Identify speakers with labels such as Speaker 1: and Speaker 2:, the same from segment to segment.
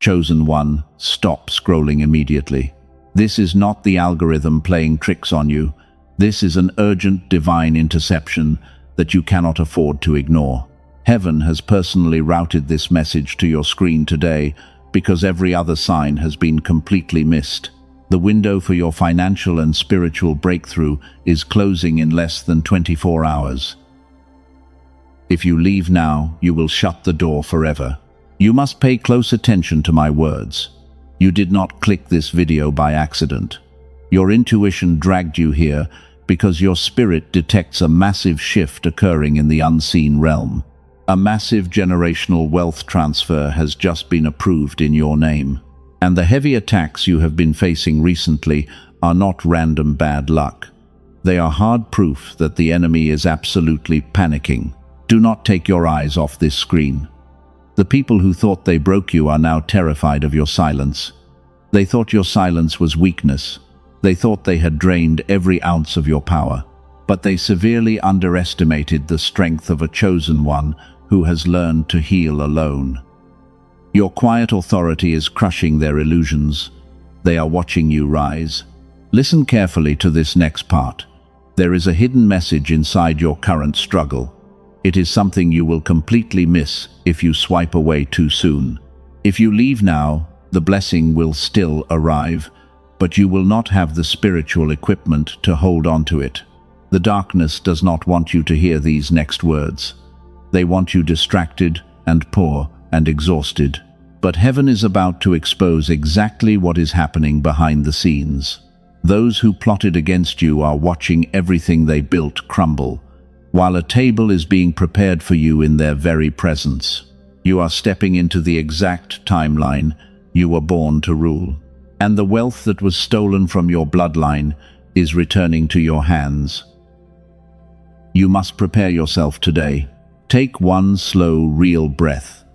Speaker 1: Chosen one, stop scrolling immediately. This is not the algorithm playing tricks on you. This is an urgent divine interception that you cannot afford to ignore. Heaven has personally routed this message to your screen today because every other sign has been completely missed. The window for your financial and spiritual breakthrough is closing in less than 24 hours. If you leave now, you will shut the door forever. You must pay close attention to my words. You did not click this video by accident. Your intuition dragged you here because your spirit detects a massive shift occurring in the unseen realm. A massive generational wealth transfer has just been approved in your name. And the heavy attacks you have been facing recently are not random bad luck. They are hard proof that the enemy is absolutely panicking. Do not take your eyes off this screen. The people who thought they broke you are now terrified of your silence. They thought your silence was weakness. They thought they had drained every ounce of your power. But they severely underestimated the strength of a chosen one who has learned to heal alone. Your quiet authority is crushing their illusions. They are watching you rise. Listen carefully to this next part. There is a hidden message inside your current struggle. It is something you will completely miss if you swipe away too soon. If you leave now, the blessing will still arrive, but you will not have the spiritual equipment to hold on to it. The darkness does not want you to hear these next words. They want you distracted and poor and exhausted. But heaven is about to expose exactly what is happening behind the scenes. Those who plotted against you are watching everything they built crumble, while a table is being prepared for you in their very presence. You are stepping into the exact timeline you were born to rule. And the wealth that was stolen from your bloodline is returning to your hands. You must prepare yourself today. Take one slow, real breath.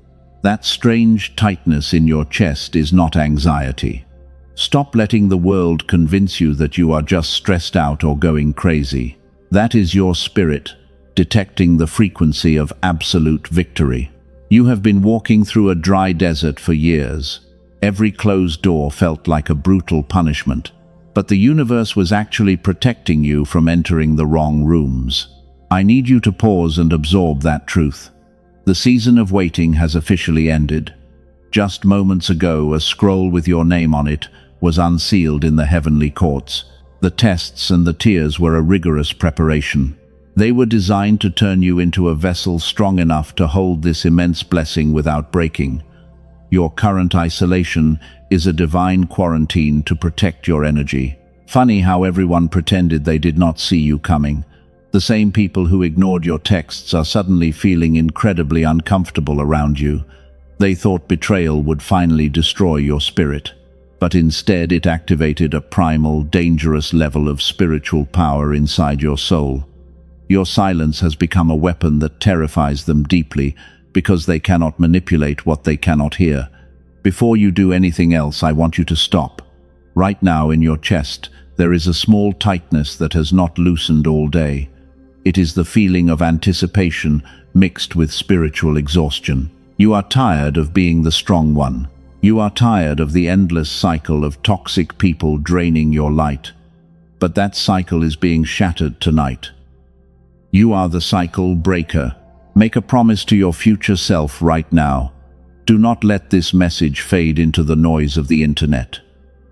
Speaker 1: That strange tightness in your chest is not anxiety. Stop letting the world convince you that you are just stressed out or going crazy. That is your spirit, detecting the frequency of absolute victory. You have been walking through a dry desert for years. Every closed door felt like a brutal punishment, but the universe was actually protecting you from entering the wrong rooms. I need you to pause and absorb that truth. The season of waiting has officially ended. Just moments ago, a scroll with your name on it was unsealed in the heavenly courts. The tests and the tears were a rigorous preparation. They were designed to turn you into a vessel strong enough to hold this immense blessing without breaking. Your current isolation is a divine quarantine to protect your energy. Funny how everyone pretended they did not see you coming. The same people who ignored your texts are suddenly feeling incredibly uncomfortable around you. They thought betrayal would finally destroy your spirit, but instead it activated a primal, dangerous level of spiritual power inside your soul. Your silence has become a weapon that terrifies them deeply because they cannot manipulate what they cannot hear. Before you do anything else, I want you to stop. Right now in your chest, there is a small tightness that has not loosened all day. It is the feeling of anticipation mixed with spiritual exhaustion. You are tired of being the strong one. You are tired of the endless cycle of toxic people draining your light. But that cycle is being shattered tonight. You are the cycle breaker. Make a promise to your future self right now. Do not let this message fade into the noise of the internet.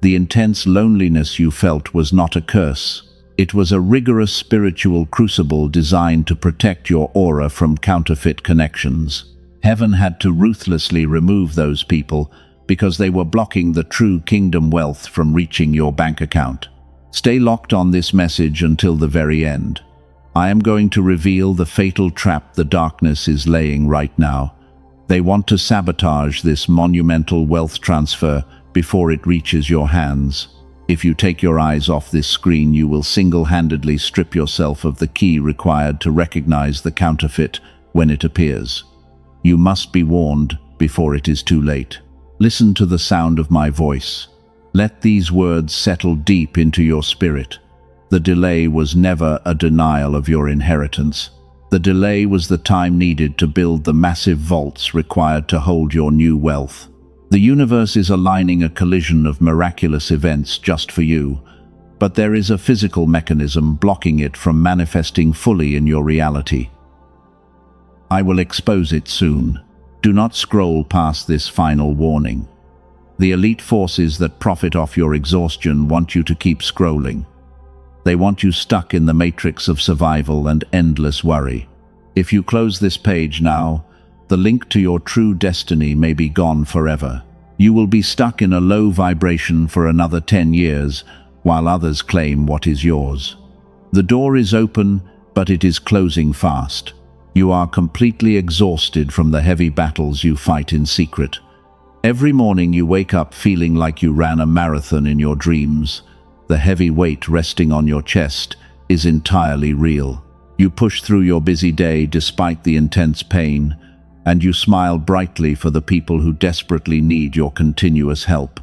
Speaker 1: The intense loneliness you felt was not a curse. It was a rigorous spiritual crucible designed to protect your aura from counterfeit connections. Heaven had to ruthlessly remove those people because they were blocking the true kingdom wealth from reaching your bank account. Stay locked on this message until the very end. I am going to reveal the fatal trap the darkness is laying right now. They want to sabotage this monumental wealth transfer before it reaches your hands. If you take your eyes off this screen, you will single-handedly strip yourself of the key required to recognize the counterfeit when it appears. You must be warned before it is too late. Listen to the sound of my voice. Let these words settle deep into your spirit. The delay was never a denial of your inheritance. The delay was the time needed to build the massive vaults required to hold your new wealth. The universe is aligning a collision of miraculous events just for you, but there is a physical mechanism blocking it from manifesting fully in your reality. I will expose it soon. Do not scroll past this final warning. The elite forces that profit off your exhaustion want you to keep scrolling. They want you stuck in the matrix of survival and endless worry. If you close this page now, the link to your true destiny may be gone forever. You will be stuck in a low vibration for another 10 years, while others claim what is yours. The door is open, but it is closing fast. You are completely exhausted from the heavy battles you fight in secret. Every morning you wake up feeling like you ran a marathon in your dreams. The heavy weight resting on your chest is entirely real. You push through your busy day despite the intense pain, and you smile brightly for the people who desperately need your continuous help.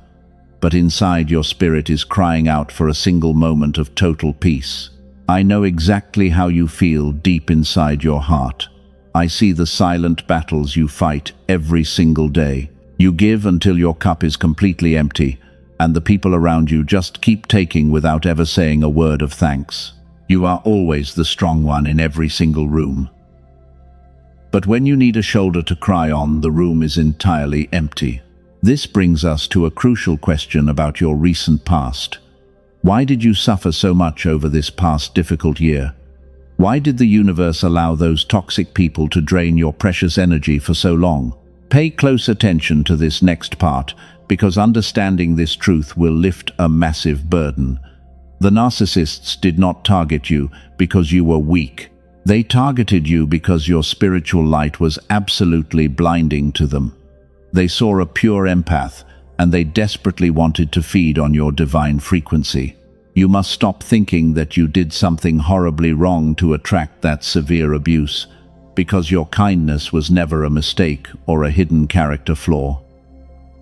Speaker 1: But inside your spirit is crying out for a single moment of total peace. I know exactly how you feel deep inside your heart. I see the silent battles you fight every single day. You give until your cup is completely empty, and the people around you just keep taking without ever saying a word of thanks. You are always the strong one in every single room. But when you need a shoulder to cry on, the room is entirely empty. This brings us to a crucial question about your recent past. Why did you suffer so much over this past difficult year? Why did the universe allow those toxic people to drain your precious energy for so long? Pay close attention to this next part, because understanding this truth will lift a massive burden. The narcissists did not target you because you were weak. They targeted you because your spiritual light was absolutely blinding to them. They saw a pure empath, and they desperately wanted to feed on your divine frequency. You must stop thinking that you did something horribly wrong to attract that severe abuse, because your kindness was never a mistake or a hidden character flaw.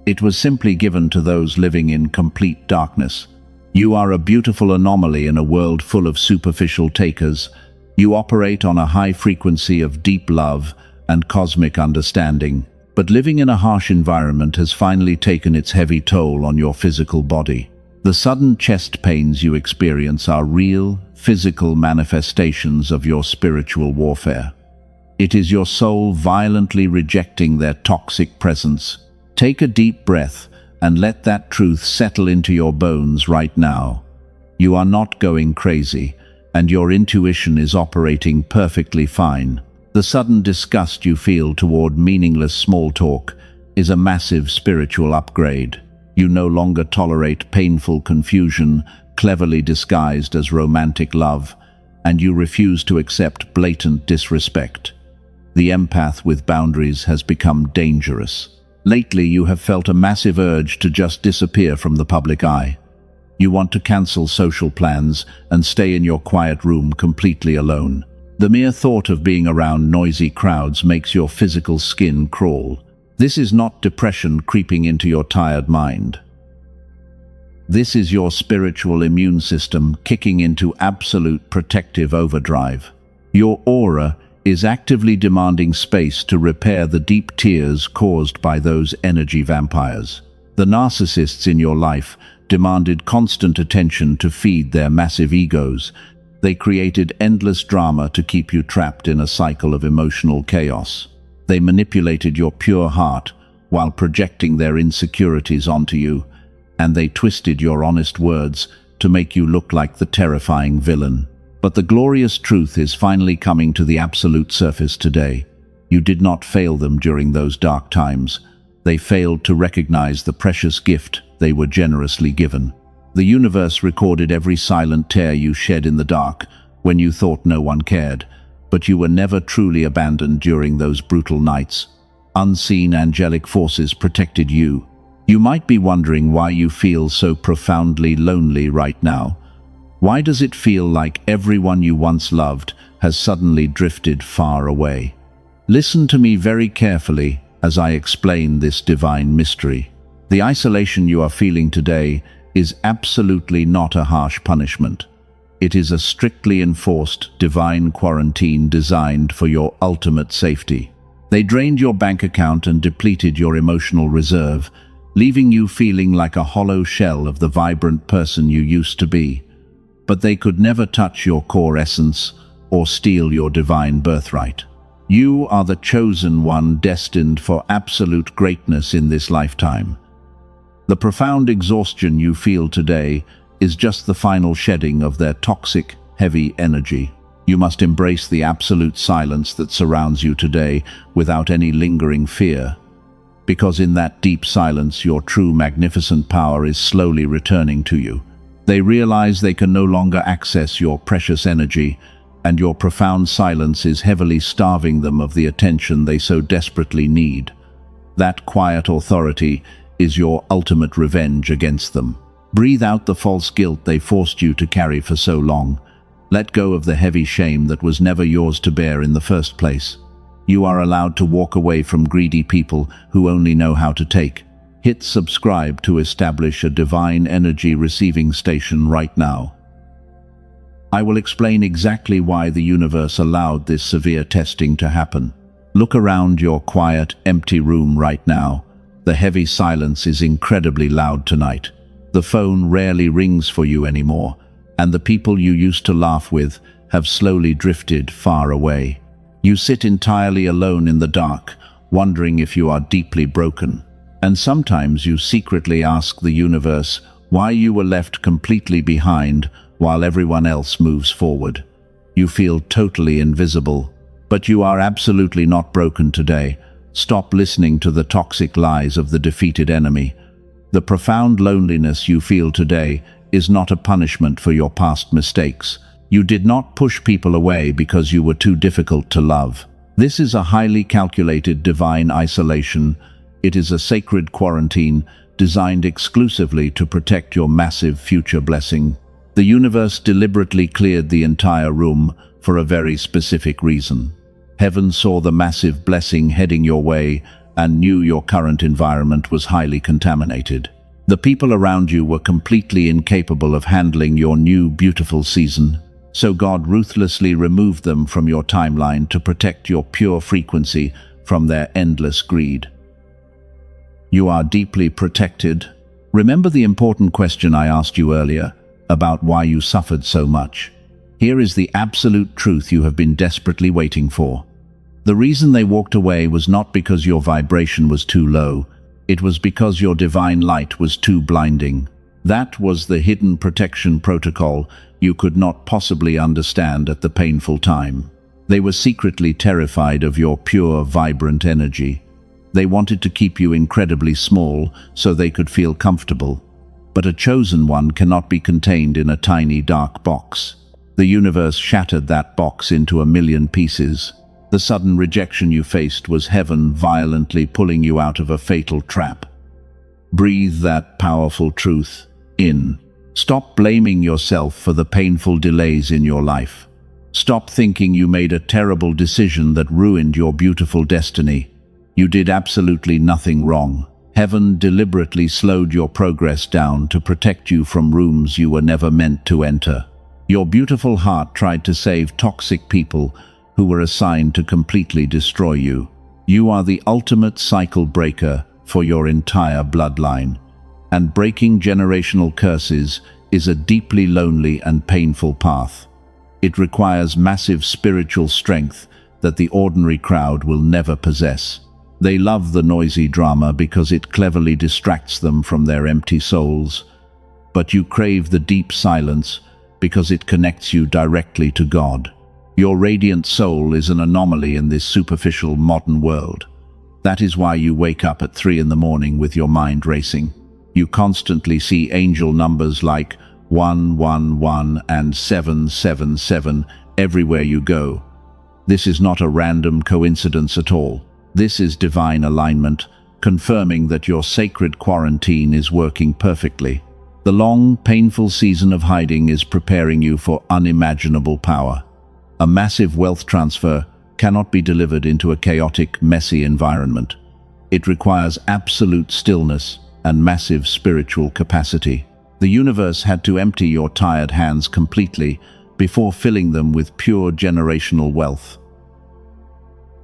Speaker 1: It was simply given to those living in complete darkness. You are a beautiful anomaly in a world full of superficial takers. You operate on a high frequency of deep love and cosmic understanding. But living in a harsh environment has finally taken its heavy toll on your physical body. The sudden chest pains you experience are real, physical manifestations of your spiritual warfare. It is your soul violently rejecting their toxic presence. Take a deep breath and let that truth settle into your bones right now. You are not going crazy, and your intuition is operating perfectly fine. The sudden disgust you feel toward meaningless small talk is a massive spiritual upgrade. You no longer tolerate painful confusion, cleverly disguised as romantic love, and you refuse to accept blatant disrespect. The empath with boundaries has become dangerous. Lately, you have felt a massive urge to just disappear from the public eye. You want to cancel social plans and stay in your quiet room completely alone. The mere thought of being around noisy crowds makes your physical skin crawl. This is not depression creeping into your tired mind. This is your spiritual immune system kicking into absolute protective overdrive. Your aura is actively demanding space to repair the deep tears caused by those energy vampires. The narcissists in your life demanded constant attention to feed their massive egos. They created endless drama to keep you trapped in a cycle of emotional chaos. They manipulated your pure heart while projecting their insecurities onto you, and they twisted your honest words to make you look like the terrifying villain. But the glorious truth is finally coming to the absolute surface today. You did not fail them during those dark times. They failed to recognize the precious gift they were generously given. The universe recorded every silent tear you shed in the dark when you thought no one cared, but you were never truly abandoned during those brutal nights. Unseen angelic forces protected you. You might be wondering why you feel so profoundly lonely right now. Why does it feel like everyone you once loved has suddenly drifted far away? Listen to me very carefully as I explain this divine mystery. The isolation you are feeling today is absolutely not a harsh punishment. It is a strictly enforced divine quarantine designed for your ultimate safety. They drained your bank account and depleted your emotional reserve, leaving you feeling like a hollow shell of the vibrant person you used to be. But they could never touch your core essence or steal your divine birthright. You are the chosen one, destined for absolute greatness in this lifetime. The profound exhaustion you feel today is just the final shedding of their toxic, heavy energy. You must embrace the absolute silence that surrounds you today without any lingering fear, because in that deep silence your true magnificent power is slowly returning to you. They realize they can no longer access your precious energy, and your profound silence is heavily starving them of the attention they so desperately need. That quiet authority is your ultimate revenge against them. Breathe out the false guilt they forced you to carry for so long. Let go of the heavy shame that was never yours to bear in the first place. You are allowed to walk away from greedy people who only know how to take. Hit subscribe to establish a divine energy receiving station right now. I will explain exactly why the universe allowed this severe testing to happen. Look around your quiet, empty room right now. The heavy silence is incredibly loud tonight. The phone rarely rings for you anymore, and the people you used to laugh with have slowly drifted far away. You sit entirely alone in the dark, wondering if you are deeply broken. And sometimes you secretly ask the universe why you were left completely behind while everyone else moves forward. You feel totally invisible, but you are absolutely not broken today. Stop listening to the toxic lies of the defeated enemy. The profound loneliness you feel today is not a punishment for your past mistakes. You did not push people away because you were too difficult to love. This is a highly calculated divine isolation. It is a sacred quarantine designed exclusively to protect your massive future blessing. The universe deliberately cleared the entire room for a very specific reason. Heaven saw the massive blessing heading your way and knew your current environment was highly contaminated. The people around you were completely incapable of handling your new, beautiful season. So God ruthlessly removed them from your timeline to protect your pure frequency from their endless greed. You are deeply protected. Remember the important question I asked you earlier about why you suffered so much? Here is the absolute truth you have been desperately waiting for. The reason they walked away was not because your vibration was too low. It was because your divine light was too blinding. That was the hidden protection protocol you could not possibly understand at the painful time. They were secretly terrified of your pure, vibrant energy. They wanted to keep you incredibly small so they could feel comfortable. But a chosen one cannot be contained in a tiny, dark box. The universe shattered that box into a million pieces. The sudden rejection you faced was heaven violently pulling you out of a fatal trap. Breathe that powerful truth in. Stop blaming yourself for the painful delays in your life. Stop thinking you made a terrible decision that ruined your beautiful destiny. You did absolutely nothing wrong. Heaven deliberately slowed your progress down to protect you from rooms you were never meant to enter. Your beautiful heart tried to save toxic people who were assigned to completely destroy you. You are the ultimate cycle breaker for your entire bloodline. And breaking generational curses is a deeply lonely and painful path. It requires massive spiritual strength that the ordinary crowd will never possess. They love the noisy drama because it cleverly distracts them from their empty souls. But you crave the deep silence because it connects you directly to God. Your radiant soul is an anomaly in this superficial modern world. That is why you wake up at 3 in the morning with your mind racing. You constantly see angel numbers like 111 and 777 everywhere you go. This is not a random coincidence at all. This is divine alignment, confirming that your sacred quarantine is working perfectly. The long, painful season of hiding is preparing you for unimaginable power. A massive wealth transfer cannot be delivered into a chaotic, messy environment. It requires absolute stillness and massive spiritual capacity. The universe had to empty your tired hands completely before filling them with pure generational wealth.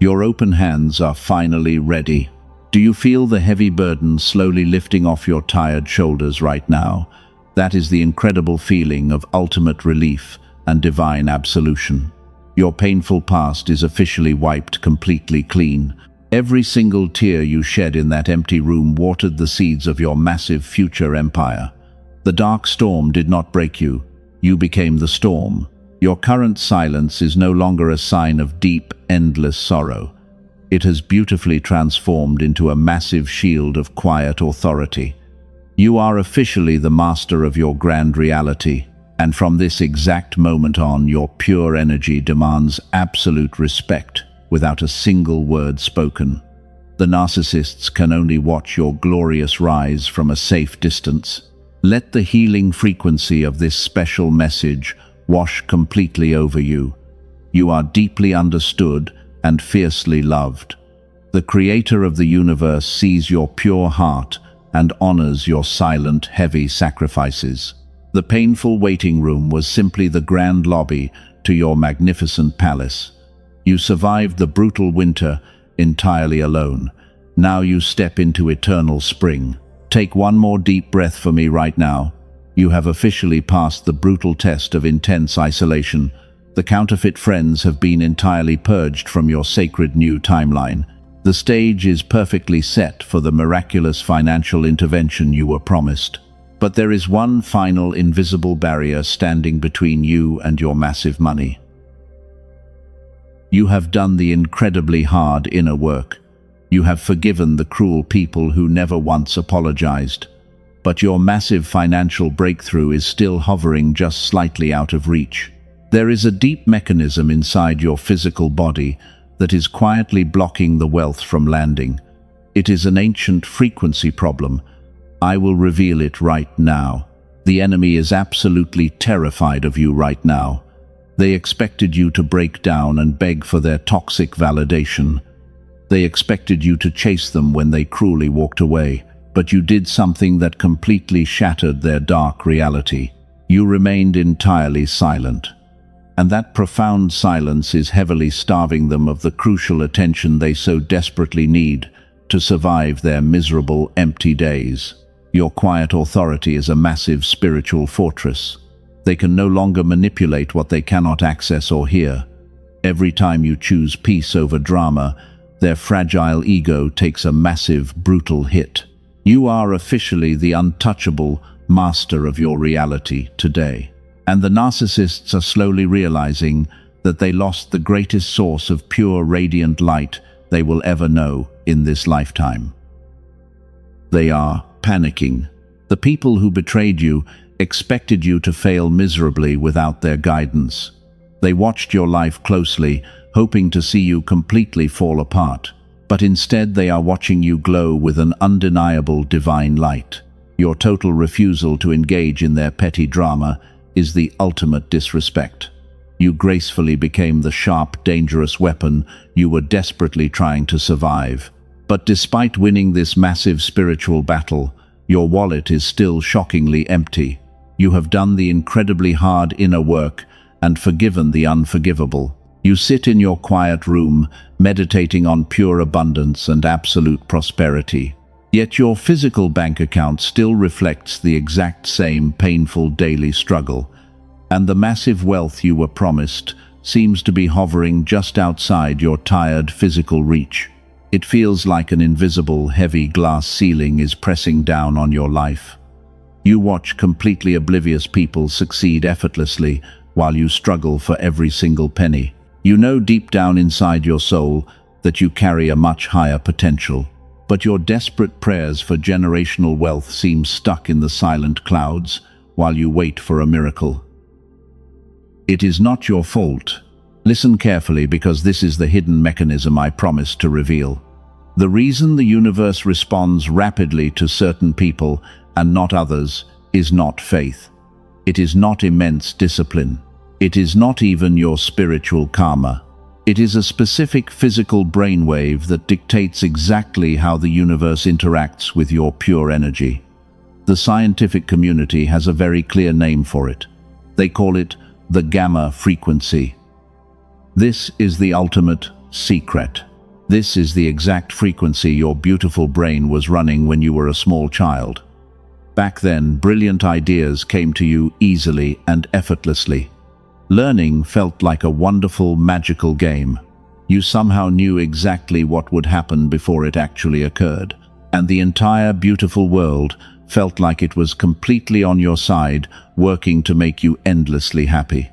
Speaker 1: Your open hands are finally ready. Do you feel the heavy burden slowly lifting off your tired shoulders right now? That is the incredible feeling of ultimate relief and divine absolution. Your painful past is officially wiped completely clean. Every single tear you shed in that empty room watered the seeds of your massive future empire. The dark storm did not break you. You became the storm. Your current silence is no longer a sign of deep, endless sorrow. It has beautifully transformed into a massive shield of quiet authority. You are officially the master of your grand reality, and from this exact moment on, your pure energy demands absolute respect without a single word spoken. The narcissists can only watch your glorious rise from a safe distance. Let the healing frequency of this special message wash completely over you. You are deeply understood and fiercely loved. The Creator of the universe sees your pure heart and honors your silent, heavy sacrifices. The painful waiting room was simply the grand lobby to your magnificent palace. You survived the brutal winter entirely alone. Now you step into eternal spring. Take one more deep breath for me right now. You have officially passed the brutal test of intense isolation. The counterfeit friends have been entirely purged from your sacred new timeline. The stage is perfectly set for the miraculous financial intervention you were promised. But there is one final invisible barrier standing between you and your massive money. You have done the incredibly hard inner work. You have forgiven the cruel people who never once apologized. But your massive financial breakthrough is still hovering just slightly out of reach. There is a deep mechanism inside your physical body that is quietly blocking the wealth from landing. It is an ancient frequency problem. I will reveal it right now. The enemy is absolutely terrified of you right now. They expected you to break down and beg for their toxic validation. They expected you to chase them when they cruelly walked away, but you did something that completely shattered their dark reality. You remained entirely silent. And that profound silence is heavily starving them of the crucial attention they so desperately need to survive their miserable, empty days. Your quiet authority is a massive spiritual fortress. They can no longer manipulate what they cannot access or hear. Every time you choose peace over drama, their fragile ego takes a massive, brutal hit. You are officially the untouchable master of your reality today. And the narcissists are slowly realizing that they lost the greatest source of pure, radiant light they will ever know in this lifetime. They are panicking. The people who betrayed you expected you to fail miserably without their guidance. They watched your life closely, hoping to see you completely fall apart. But instead they are watching you glow with an undeniable divine light. Your total refusal to engage in their petty drama is the ultimate disrespect. You gracefully became the sharp, dangerous weapon you were desperately trying to survive. But despite winning this massive spiritual battle, your wallet is still shockingly empty. You have done the incredibly hard inner work and forgiven the unforgivable. You sit in your quiet room, meditating on pure abundance and absolute prosperity. Yet your physical bank account still reflects the exact same painful daily struggle, and the massive wealth you were promised seems to be hovering just outside your tired physical reach. It feels like an invisible, heavy glass ceiling is pressing down on your life. You watch completely oblivious people succeed effortlessly while you struggle for every single penny. You know deep down inside your soul that you carry a much higher potential. But your desperate prayers for generational wealth seem stuck in the silent clouds while you wait for a miracle. It is not your fault. Listen carefully, because this is the hidden mechanism I promised to reveal. The reason the universe responds rapidly to certain people and not others is not faith. It is not immense discipline. It is not even your spiritual karma. It is a specific physical brainwave that dictates exactly how the universe interacts with your pure energy. The scientific community has a very clear name for it. They call it the gamma frequency. This is the ultimate secret. This is the exact frequency your beautiful brain was running when you were a small child. Back then, brilliant ideas came to you easily and effortlessly. Learning felt like a wonderful, magical game. You somehow knew exactly what would happen before it actually occurred, and the entire beautiful world felt like it was completely on your side, working to make you endlessly happy.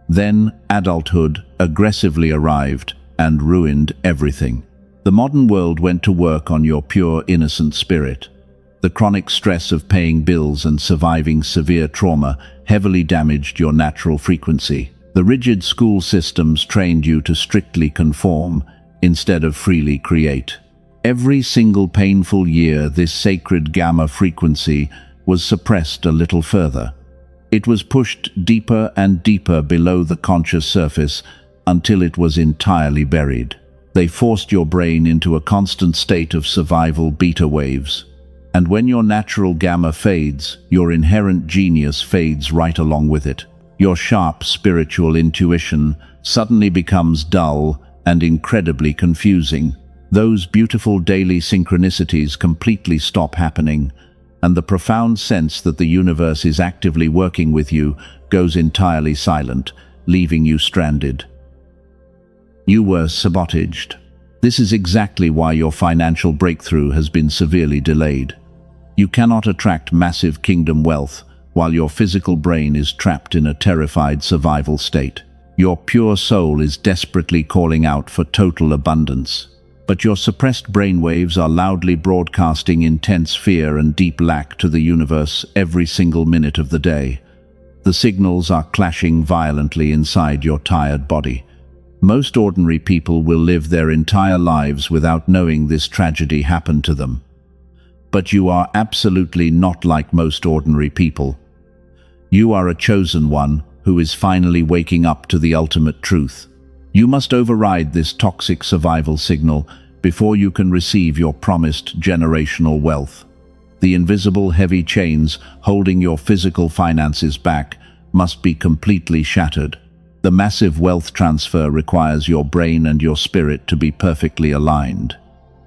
Speaker 1: Then adulthood aggressively arrived and ruined everything. The modern world went to work on your pure, innocent spirit. The chronic stress of paying bills and surviving severe trauma heavily damaged your natural frequency. The rigid school systems trained you to strictly conform instead of freely create. Every single painful year, this sacred gamma frequency was suppressed a little further. It was pushed deeper and deeper below the conscious surface until it was entirely buried. They forced your brain into a constant state of survival beta waves. And when your natural gamma fades, your inherent genius fades right along with it. Your sharp spiritual intuition suddenly becomes dull and incredibly confusing. Those beautiful daily synchronicities completely stop happening, and the profound sense that the universe is actively working with you goes entirely silent, leaving you stranded. You were sabotaged. This is exactly why your financial breakthrough has been severely delayed. You cannot attract massive kingdom wealth while your physical brain is trapped in a terrified survival state. Your pure soul is desperately calling out for total abundance. But your suppressed brainwaves are loudly broadcasting intense fear and deep lack to the universe every single minute of the day. The signals are clashing violently inside your tired body. Most ordinary people will live their entire lives without knowing this tragedy happened to them. But you are absolutely not like most ordinary people. You are a chosen one who is finally waking up to the ultimate truth. You must override this toxic survival signal before you can receive your promised generational wealth. The invisible heavy chains holding your physical finances back must be completely shattered. The massive wealth transfer requires your brain and your spirit to be perfectly aligned.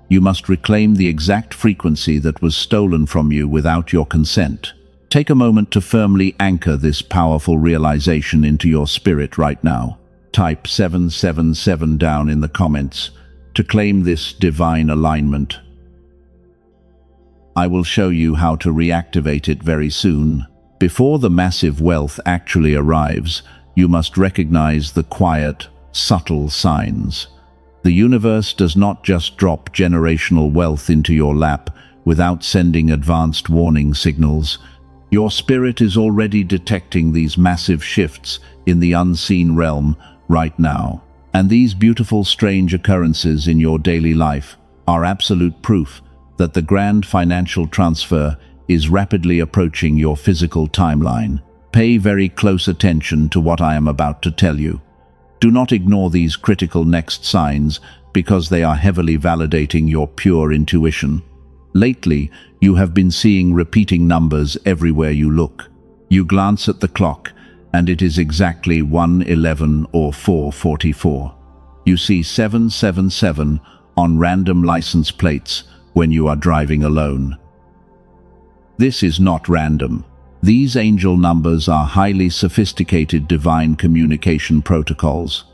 Speaker 1: You must reclaim the exact frequency that was stolen from you without your consent. Take a moment to firmly anchor this powerful realization into your spirit right now. Type 777 down in the comments to claim this divine alignment. I will show you how to reactivate it very soon. Before the massive wealth actually arrives, you must recognize the quiet, subtle signs. The universe does not just drop generational wealth into your lap without sending advanced warning signals. Your spirit is already detecting these massive shifts in the unseen realm right now. And these beautiful, strange occurrences in your daily life are absolute proof that the grand financial transfer is rapidly approaching your physical timeline. Pay very close attention to what I am about to tell you. Do not ignore these critical next signs because they are heavily validating your pure intuition. Lately, you have been seeing repeating numbers everywhere you look. You glance at the clock, and it is exactly 1:11 or 4:44. You see 777 on random license plates when you are driving alone. This is not random. These angel numbers are highly sophisticated divine communication protocols.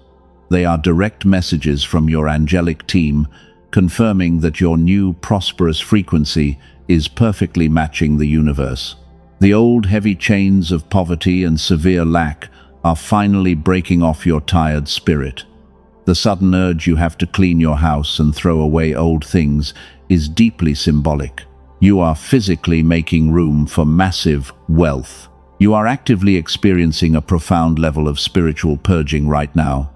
Speaker 1: They are direct messages from your angelic team confirming that your new prosperous frequency is perfectly matching the universe. The old heavy chains of poverty and severe lack are finally breaking off your tired spirit. The sudden urge you have to clean your house and throw away old things is deeply symbolic. You are physically making room for massive wealth. You are actively experiencing a profound level of spiritual purging right now.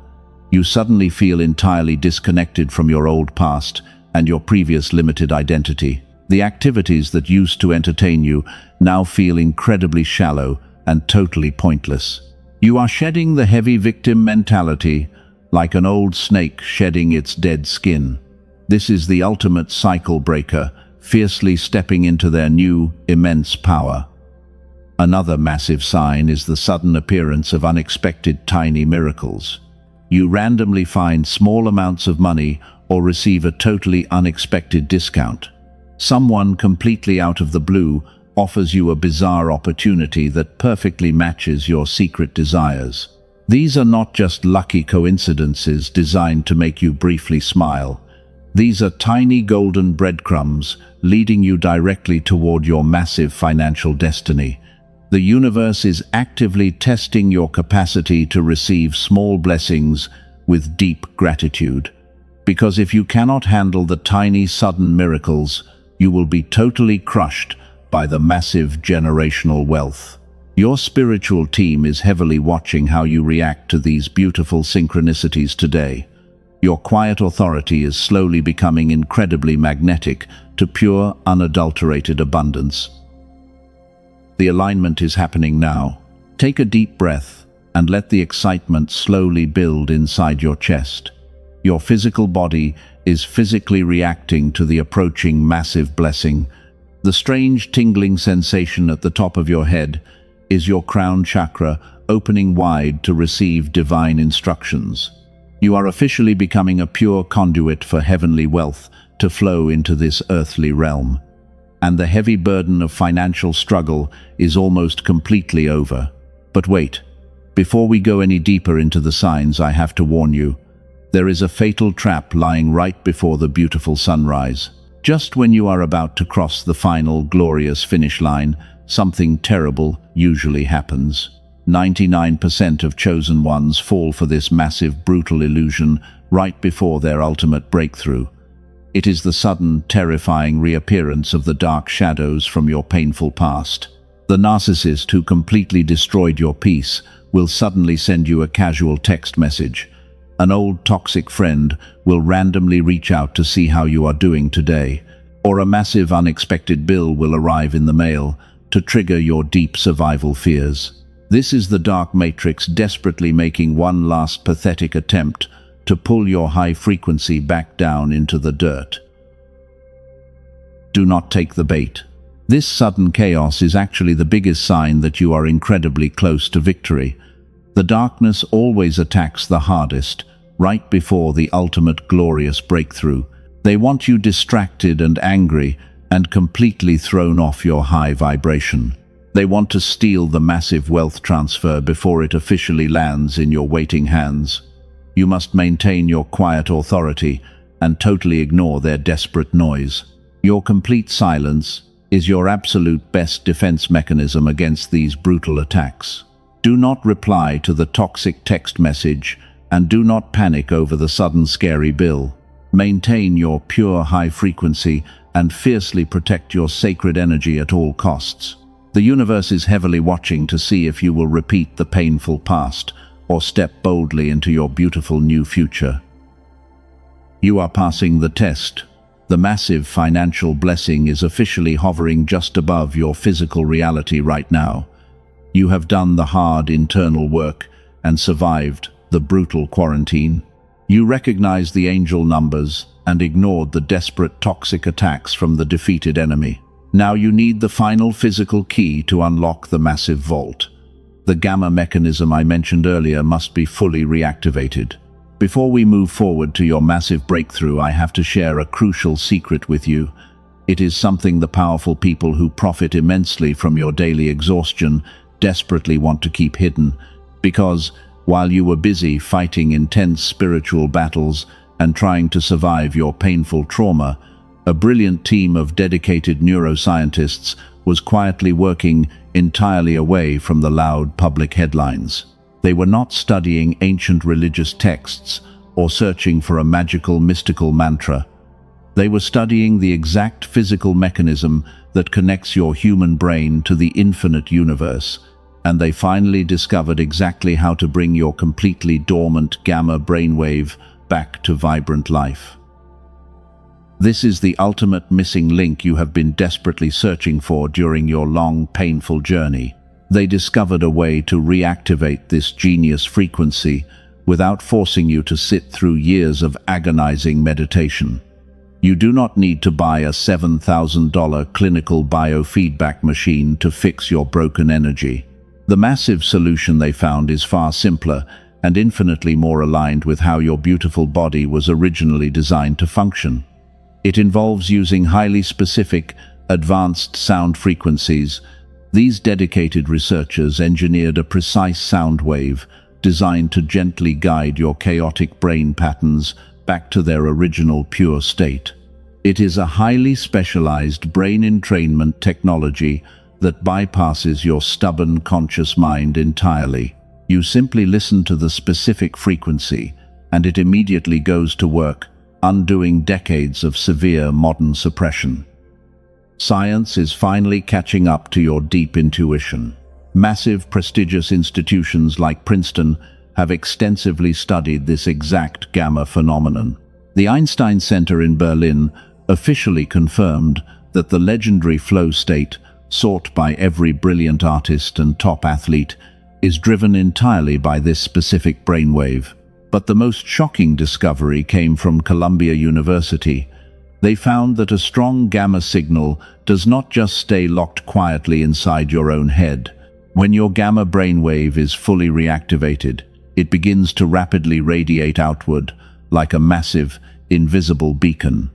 Speaker 1: You suddenly feel entirely disconnected from your old past and your previous limited identity. The activities that used to entertain you now feel incredibly shallow and totally pointless. You are shedding the heavy victim mentality like an old snake shedding its dead skin. This is the ultimate cycle breaker, fiercely stepping into their new, immense power. Another massive sign is the sudden appearance of unexpected tiny miracles. You randomly find small amounts of money or receive a totally unexpected discount. Someone completely out of the blue offers you a bizarre opportunity that perfectly matches your secret desires. These are not just lucky coincidences designed to make you briefly smile. These are tiny golden breadcrumbs leading you directly toward your massive financial destiny. The universe is actively testing your capacity to receive small blessings with deep gratitude. Because if you cannot handle the tiny, sudden miracles, you will be totally crushed by the massive generational wealth. Your spiritual team is heavily watching how you react to these beautiful synchronicities today. Your quiet authority is slowly becoming incredibly magnetic to pure, unadulterated abundance. The alignment is happening now. Take a deep breath and let the excitement slowly build inside your chest. Your physical body is physically reacting to the approaching massive blessing. The strange tingling sensation at the top of your head is your crown chakra opening wide to receive divine instructions. You are officially becoming a pure conduit for heavenly wealth to flow into this earthly realm. And the heavy burden of financial struggle is almost completely over. But wait, before we go any deeper into the signs, I have to warn you. There is a fatal trap lying right before the beautiful sunrise. Just when you are about to cross the final glorious finish line, something terrible usually happens. 99% of chosen ones fall for this massive, brutal illusion right before their ultimate breakthrough. It is the sudden, terrifying reappearance of the dark shadows from your painful past. The narcissist who completely destroyed your peace will suddenly send you a casual text message. An old toxic friend will randomly reach out to see how you are doing today, or a massive unexpected bill will arrive in the mail to trigger your deep survival fears. This is the dark matrix desperately making one last pathetic attempt to pull your high frequency back down into the dirt. Do not take the bait. This sudden chaos is actually the biggest sign that you are incredibly close to victory. The darkness always attacks the hardest, right before the ultimate glorious breakthrough. They want you distracted and angry and completely thrown off your high vibration. They want to steal the massive wealth transfer before it officially lands in your waiting hands. You must maintain your quiet authority and totally ignore their desperate noise. Your complete silence is your absolute best defense mechanism against these brutal attacks. Do not reply to the toxic text message and do not panic over the sudden scary bill. Maintain your pure high frequency and fiercely protect your sacred energy at all costs. The universe is heavily watching to see if you will repeat the painful past or step boldly into your beautiful new future. You are passing the test. The massive financial blessing is officially hovering just above your physical reality right now. You have done the hard internal work and survived the brutal quarantine. You recognize the angel numbers and ignored the desperate toxic attacks from the defeated enemy. Now you need the final physical key to unlock the massive vault. The gamma mechanism I mentioned earlier must be fully reactivated. Before we move forward to your massive breakthrough, I have to share a crucial secret with you. It is something the powerful people who profit immensely from your daily exhaustion desperately want to keep hidden, because while you were busy fighting intense spiritual battles and trying to survive your painful trauma, a brilliant team of dedicated neuroscientists was quietly working entirely away from the loud public headlines. They were not studying ancient religious texts or searching for a magical, mystical mantra. They were studying the exact physical mechanism that connects your human brain to the infinite universe, and they finally discovered exactly how to bring your completely dormant gamma brainwave back to vibrant life. This is the ultimate missing link you have been desperately searching for during your long, painful journey. They discovered a way to reactivate this genius frequency without forcing you to sit through years of agonizing meditation. You do not need to buy a $7,000 clinical biofeedback machine to fix your broken energy. The massive solution they found is far simpler and infinitely more aligned with how your beautiful body was originally designed to function. It involves using highly specific, advanced sound frequencies. These dedicated researchers engineered a precise sound wave designed to gently guide your chaotic brain patterns back to their original pure state. It is a highly specialized brain entrainment technology that bypasses your stubborn conscious mind entirely. You simply listen to the specific frequency, and it immediately goes to work, undoing decades of severe modern suppression. Science is finally catching up to your deep intuition. Massive, prestigious institutions like Princeton have extensively studied this exact gamma phenomenon. The Einstein Center in Berlin officially confirmed that the legendary flow state, sought by every brilliant artist and top athlete, is driven entirely by this specific brainwave. But the most shocking discovery came from Columbia University. They found that a strong gamma signal does not just stay locked quietly inside your own head. When your gamma brainwave is fully reactivated, it begins to rapidly radiate outward, like a massive, invisible beacon.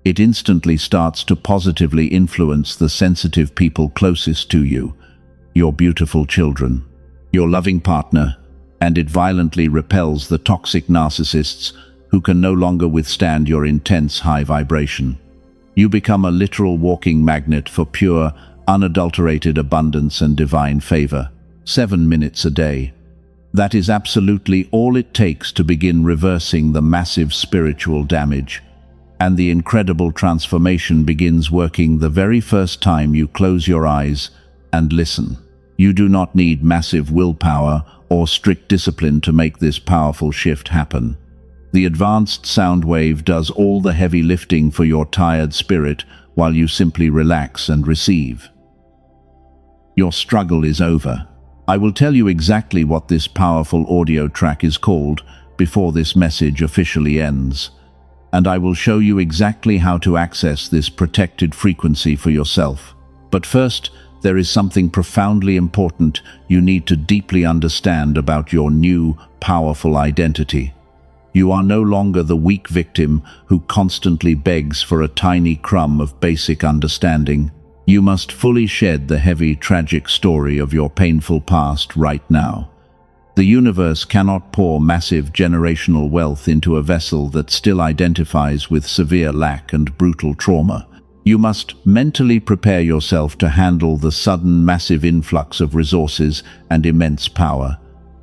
Speaker 1: It instantly starts to positively influence the sensitive people closest to you, your beautiful children, your loving partner, and it violently repels the toxic narcissists who can no longer withstand your intense high vibration. You become a literal walking magnet for pure, unadulterated abundance and divine favor. 7 minutes a day. That is absolutely all it takes to begin reversing the massive spiritual damage. And the incredible transformation begins working the very first time you close your eyes and listen. You do not need massive willpower or strict discipline to make this powerful shift happen. The advanced sound wave does all the heavy lifting for your tired spirit while you simply relax and receive. Your struggle is over. I will tell you exactly what this powerful audio track is called before this message officially ends. And I will show you exactly how to access this protected frequency for yourself. But first, there is something profoundly important you need to deeply understand about your new, powerful identity. You are no longer the weak victim who constantly begs for a tiny crumb of basic understanding. You must fully shed the heavy, tragic story of your painful past right now. The universe cannot pour massive generational wealth into a vessel that still identifies with severe lack and brutal trauma. You must mentally prepare yourself to handle the sudden massive influx of resources and immense power.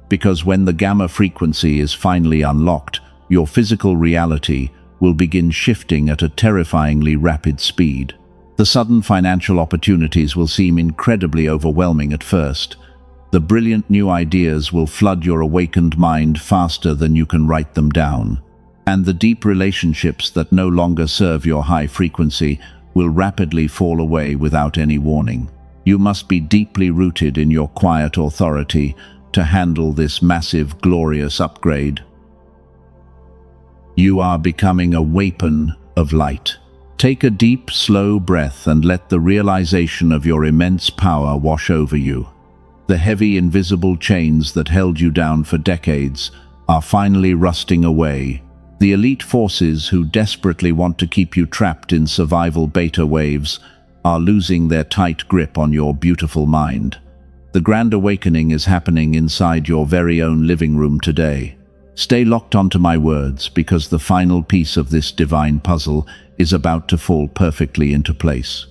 Speaker 1: Because when the gamma frequency is finally unlocked, your physical reality will begin shifting at a terrifyingly rapid speed. The sudden financial opportunities will seem incredibly overwhelming at first. The brilliant new ideas will flood your awakened mind faster than you can write them down. And the deep relationships that no longer serve your high frequency will rapidly fall away without any warning. You must be deeply rooted in your quiet authority to handle this massive, glorious upgrade. You are becoming a weapon of light. Take a deep, slow breath and let the realization of your immense power wash over you. The heavy, invisible chains that held you down for decades are finally rusting away. The elite forces who desperately want to keep you trapped in survival beta waves are losing their tight grip on your beautiful mind. The grand awakening is happening inside your very own living room today. Stay locked onto my words, because the final piece of this divine puzzle is about to fall perfectly into place.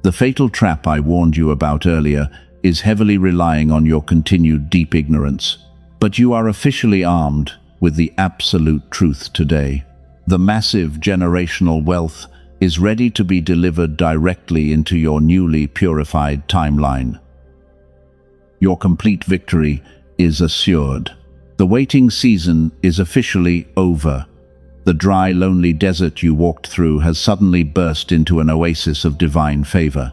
Speaker 1: The fatal trap I warned you about earlier is heavily relying on your continued deep ignorance. But you are officially armed with the absolute truth today. The massive generational wealth is ready to be delivered directly into your newly purified timeline. Your complete victory is assured. The waiting season is officially over. The dry, lonely desert you walked through has suddenly burst into an oasis of divine favor.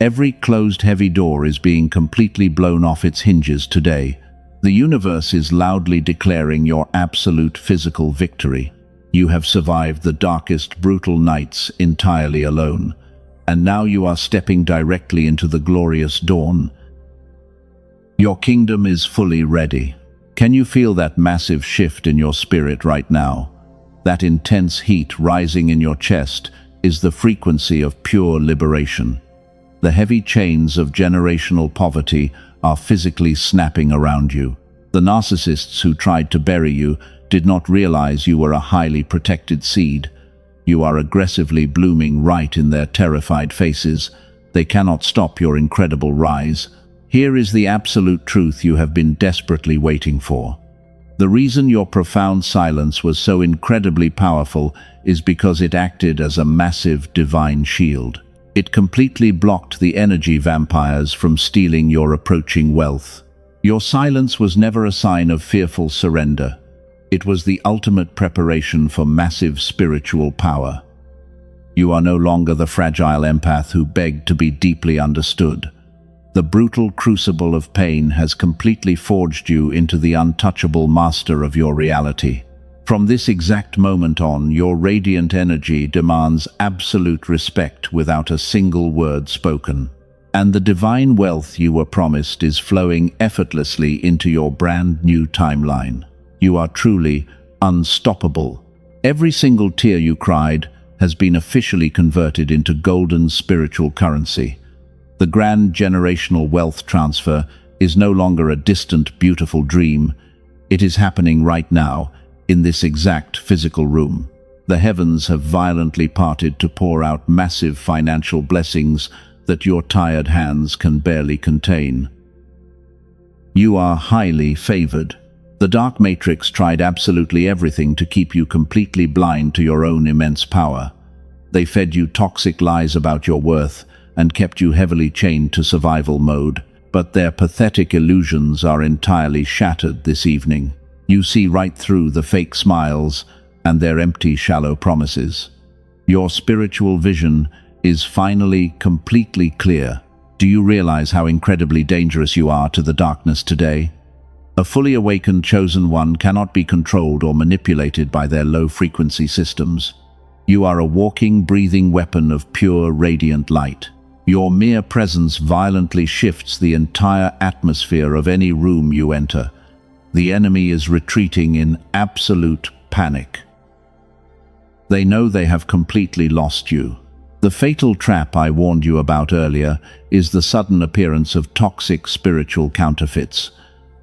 Speaker 1: Every closed heavy door is being completely blown off its hinges today. The universe is loudly declaring your absolute physical victory. You have survived the darkest, brutal nights entirely alone, and now you are stepping directly into the glorious dawn. Your kingdom is fully ready. Can you feel that massive shift in your spirit right now? That intense heat rising in your chest is the frequency of pure liberation. The heavy chains of generational poverty are physically snapping around you. The narcissists who tried to bury you did not realize you were a highly protected seed. You are aggressively blooming right in their terrified faces. They cannot stop your incredible rise. Here is the absolute truth you have been desperately waiting for. The reason your profound silence was so incredibly powerful is because it acted as a massive divine shield. It completely blocked the energy vampires from stealing your approaching wealth. Your silence was never a sign of fearful surrender. It was the ultimate preparation for massive spiritual power. You are no longer the fragile empath who begged to be deeply understood. The brutal crucible of pain has completely forged you into the untouchable master of your reality. From this exact moment on, your radiant energy demands absolute respect without a single word spoken. And the divine wealth you were promised is flowing effortlessly into your brand new timeline. You are truly unstoppable. Every single tear you cried has been officially converted into golden spiritual currency. The grand generational wealth transfer is no longer a distant, beautiful dream. It is happening right now, in this exact physical room. The heavens have violently parted to pour out massive financial blessings that your tired hands can barely contain. You are highly favored. The dark matrix tried absolutely everything to keep you completely blind to your own immense power. They fed you toxic lies about your worth and kept you heavily chained to survival mode, but their pathetic illusions are entirely shattered this evening. You see right through the fake smiles and their empty, shallow promises. Your spiritual vision is finally completely clear. Do you realize how incredibly dangerous you are to the darkness today? A fully awakened chosen one cannot be controlled or manipulated by their low-frequency systems. You are a walking, breathing weapon of pure, radiant light. Your mere presence violently shifts the entire atmosphere of any room you enter. The enemy is retreating in absolute panic. They know they have completely lost you. The fatal trap I warned you about earlier is the sudden appearance of toxic spiritual counterfeits.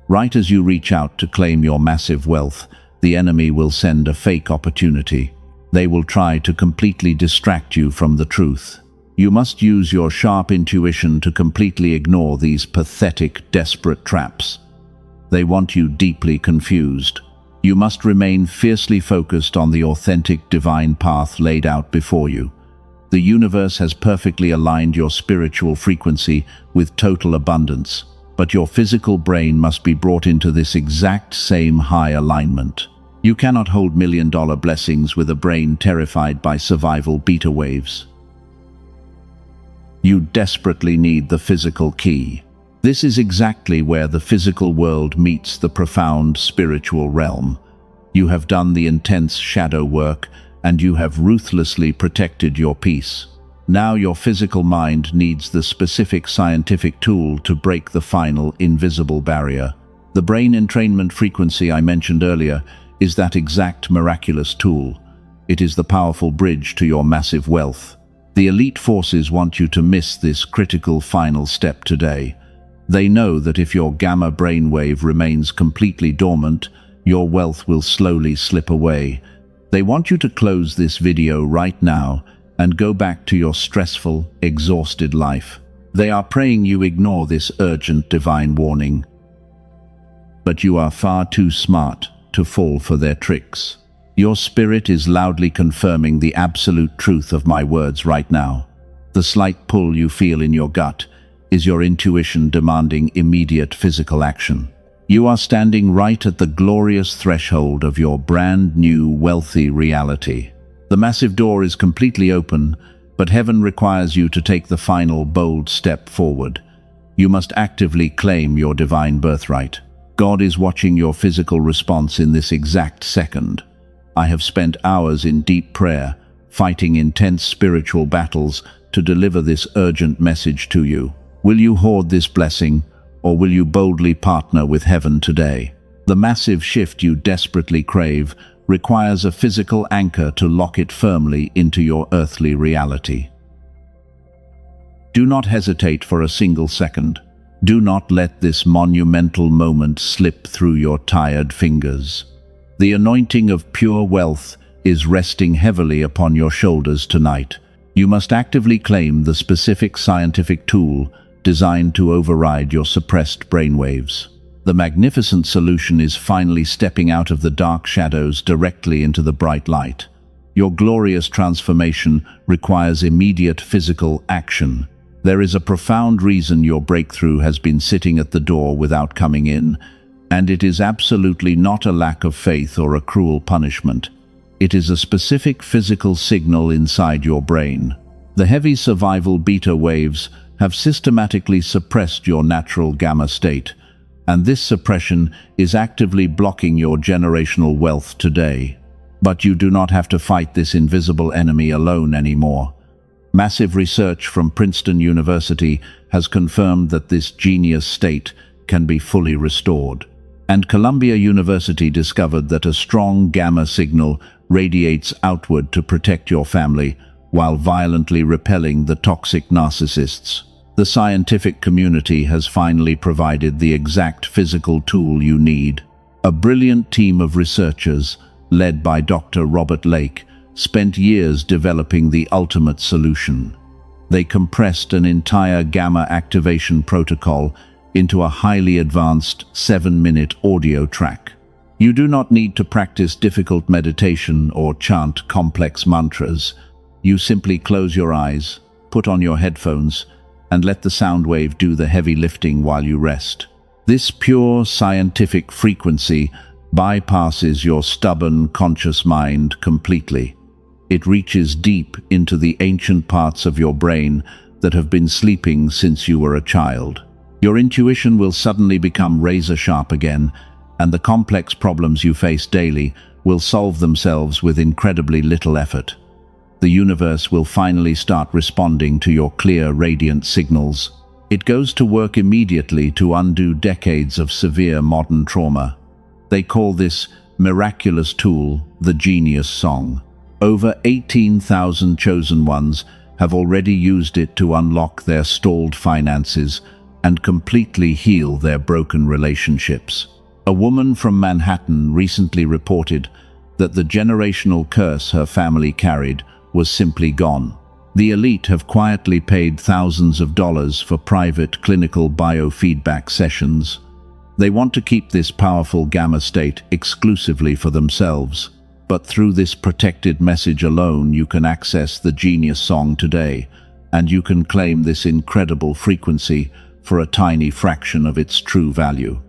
Speaker 1: Right as you reach out to claim your massive wealth, the enemy will send a fake opportunity. They will try to completely distract you from the truth. You must use your sharp intuition to completely ignore these pathetic, desperate traps. They want you deeply confused. You must remain fiercely focused on the authentic divine path laid out before you. The universe has perfectly aligned your spiritual frequency with total abundance, but your physical brain must be brought into this exact same high alignment. You cannot hold million-dollar blessings with a brain terrified by survival beta waves. You desperately need the physical key. This is exactly where the physical world meets the profound spiritual realm. You have done the intense shadow work, and you have ruthlessly protected your peace. Now your physical mind needs the specific scientific tool to break the final invisible barrier. The brain entrainment frequency I mentioned earlier is that exact miraculous tool. It is the powerful bridge to your massive wealth. The elite forces want you to miss this critical final step today. They know that if your gamma brainwave remains completely dormant, your wealth will slowly slip away. They want you to close this video right now and go back to your stressful, exhausted life. They are praying you ignore this urgent divine warning. But you are far too smart to fall for their tricks. Your spirit is loudly confirming the absolute truth of my words right now. The slight pull you feel in your gut is your intuition demanding immediate physical action. You are standing right at the glorious threshold of your brand new wealthy reality. The massive door is completely open, but heaven requires you to take the final bold step forward. You must actively claim your divine birthright. God is watching your physical response in this exact second. I have spent hours in deep prayer, fighting intense spiritual battles to deliver this urgent message to you. Will you hoard this blessing, or will you boldly partner with heaven today? The massive shift you desperately crave requires a physical anchor to lock it firmly into your earthly reality. Do not hesitate for a single second. Do not let this monumental moment slip through your tired fingers. The anointing of pure wealth is resting heavily upon your shoulders tonight. You must actively claim the specific scientific tool designed to override your suppressed brainwaves. The magnificent solution is finally stepping out of the dark shadows directly into the bright light. Your glorious transformation requires immediate physical action. There is a profound reason your breakthrough has been sitting at the door without coming in, and it is absolutely not a lack of faith or a cruel punishment. It is a specific physical signal inside your brain. The heavy survival beta waves have systematically suppressed your natural gamma state, and this suppression is actively blocking your generational wealth today. But you do not have to fight this invisible enemy alone anymore. Massive research from Princeton University has confirmed that this genius state can be fully restored. And Columbia University discovered that a strong gamma signal radiates outward to protect your family while violently repelling the toxic narcissists. The scientific community has finally provided the exact physical tool you need. A brilliant team of researchers, led by Dr. Robert Lake, spent years developing the ultimate solution. They compressed an entire gamma activation protocol into a highly advanced 7-minute audio track. You do not need to practice difficult meditation or chant complex mantras. You simply close your eyes, put on your headphones, and let the sound wave do the heavy lifting while you rest. This pure scientific frequency bypasses your stubborn conscious mind completely. It reaches deep into the ancient parts of your brain that have been sleeping since you were a child. Your intuition will suddenly become razor-sharp again, and the complex problems you face daily will solve themselves with incredibly little effort. The universe will finally start responding to your clear, radiant signals. It goes to work immediately to undo decades of severe modern trauma. They call this miraculous tool the Genius Song. Over 18,000 chosen ones have already used it to unlock their stalled finances and completely heal their broken relationships. A woman from Manhattan recently reported that the generational curse her family carried was simply gone. The elite have quietly paid thousands of dollars for private clinical biofeedback sessions. They want to keep this powerful gamma state exclusively for themselves. But through this protected message alone, you can access the Genius Song today, and you can claim this incredible frequency for a tiny fraction of its true value.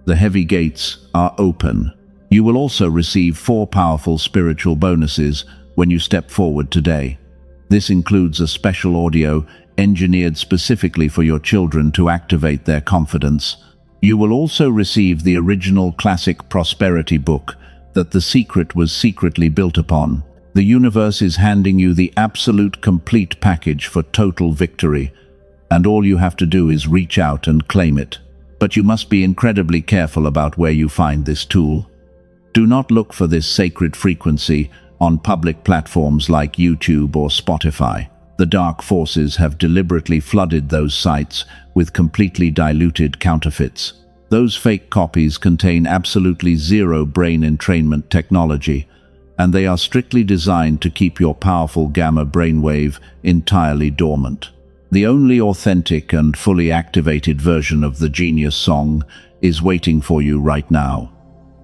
Speaker 1: The heavy gates are open. You will also receive 4 powerful spiritual bonuses when you step forward today. This includes a special audio engineered specifically for your children to activate their confidence. You will also receive the original classic prosperity book that The Secret was secretly built upon. The universe is handing you the absolute complete package for total victory, and all you have to do is reach out and claim it. But you must be incredibly careful about where you find this tool. Do not look for this sacred frequency on public platforms like YouTube or Spotify. The dark forces have deliberately flooded those sites with completely diluted counterfeits. Those fake copies contain absolutely zero brain entrainment technology, and they are strictly designed to keep your powerful gamma brainwave entirely dormant. The only authentic and fully activated version of the Genius Song is waiting for you right now.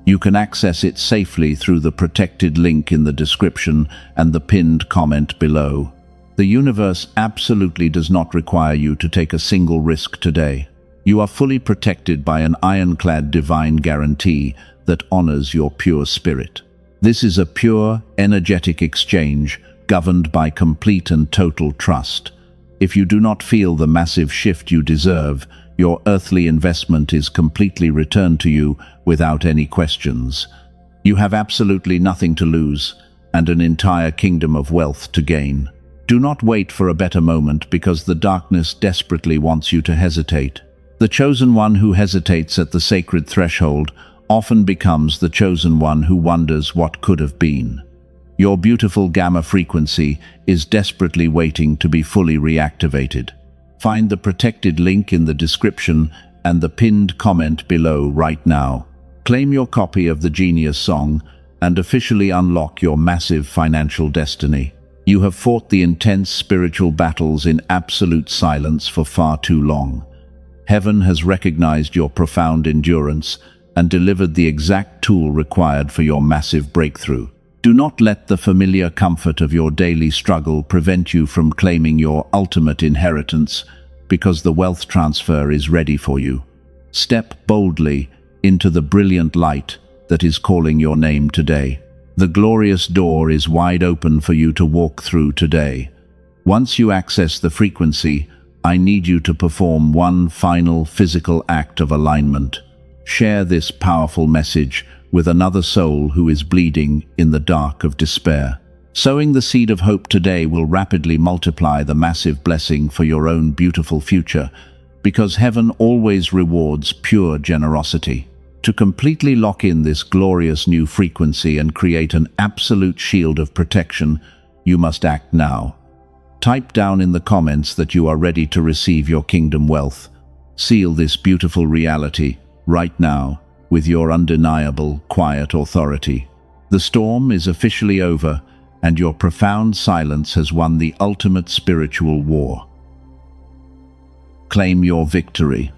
Speaker 1: You can access it safely through the protected link in the description and the pinned comment below. The universe absolutely does not require you to take a single risk today. You are fully protected by an ironclad divine guarantee that honors your pure spirit. This is a pure, energetic exchange governed by complete and total trust. If you do not feel the massive shift you deserve, your earthly investment is completely returned to you without any questions. You have absolutely nothing to lose and an entire kingdom of wealth to gain. Do not wait for a better moment because the darkness desperately wants you to hesitate. The chosen one who hesitates at the sacred threshold often becomes the chosen one who wonders what could have been. Your beautiful gamma frequency is desperately waiting to be fully reactivated. Find the protected link in the description and the pinned comment below right now. Claim your copy of the Genius Song and officially unlock your massive financial destiny. You have fought the intense spiritual battles in absolute silence for far too long. Heaven has recognized your profound endurance and delivered the exact tool required for your massive breakthrough. Do not let the familiar comfort of your daily struggle prevent you from claiming your ultimate inheritance, because the wealth transfer is ready for you. Step boldly into the brilliant light that is calling your name today. The glorious door is wide open for you to walk through today. Once you access the frequency, I need you to perform one final physical act of alignment. Share this powerful message with another soul who is bleeding in the dark of despair. Sowing the seed of hope today will rapidly multiply the massive blessing for your own beautiful future, because heaven always rewards pure generosity. To completely lock in this glorious new frequency and create an absolute shield of protection, you must act now. Type down in the comments that you are ready to receive your kingdom wealth. Seal this beautiful reality right now with your undeniable, quiet authority. The storm is officially over, and your profound silence has won the ultimate spiritual war. Claim your victory.